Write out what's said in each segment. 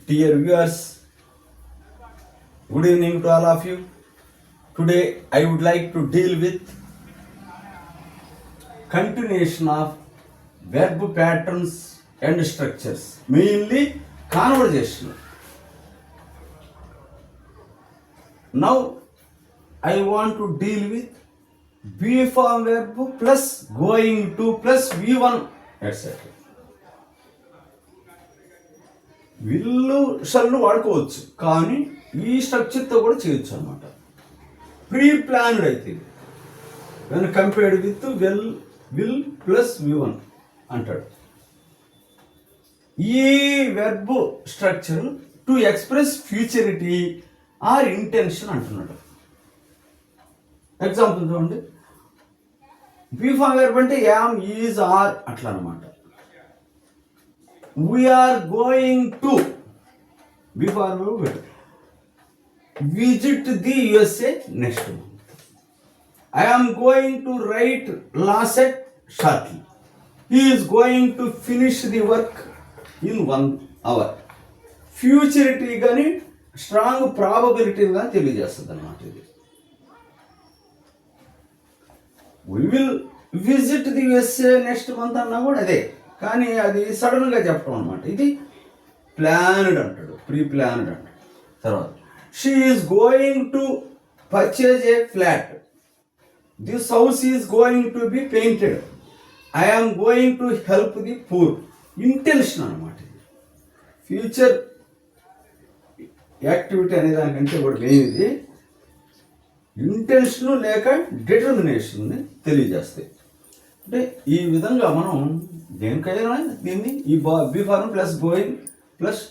Dear viewers, good evening to all of you. Today I would like to deal with continuation of verb patterns and structures, mainly conversational. Now I want to deal with be form verb plus going to plus V1 etc. విల్లు షల్లు వాడుకోవచ్చు, కానీ ఈ స్ట్రక్చర్తో కూడా చేయొచ్చు అనమాట. Pre planned అయితే when compared with will plus V1 అంటాడు. ఈ verb structure to express futurity or intention అంటున్నాడు. ఎగ్జాంపుల్ చూడండి, బీ ఫార్మ్ వెర్బ్ అంటే యామ్, ఈజ్, ఆర్ అట్లా అనమాట. We are going to visit the USA next month. I am going to write law set shortly. He is going to finish the work in 1 hour. ఫ్యూచరిటీ కానీ strong probability కానీ తెలియజేస్తుంది అన్నమాట. ఇది we will visit the USA next month అన్నా కూడా అదే, కానీ అది సడన్గా చెప్పడం అనమాట. ఇది ప్లాన్డ్ అంటాడు, ప్రీ ప్లాన్డ్ అంటాడు. తర్వాత she is going to purchase a flat. This house is going to be painted. I am going to help the poor. Intention అనమాట. ఇది ఫ్యూచర్ యాక్టివిటీ అనే దానికంటే కూడా మెయిన్ ఇది ఇంటెన్షన్ లేక డిటర్మినేషన్ని తెలియజేస్తాయి. అంటే ఈ విధంగా మనం దేనికైనా దీన్ని ఈ be form plus going plus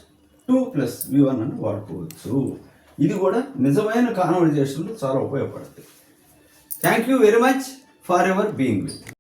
to plus V1 అని వాడుకోవచ్చు. ఇది కూడా నిజమైన కాన్వర్జేషన్లో చాలా ఉపయోగపడుతుంది. Thank you very much for ever being with.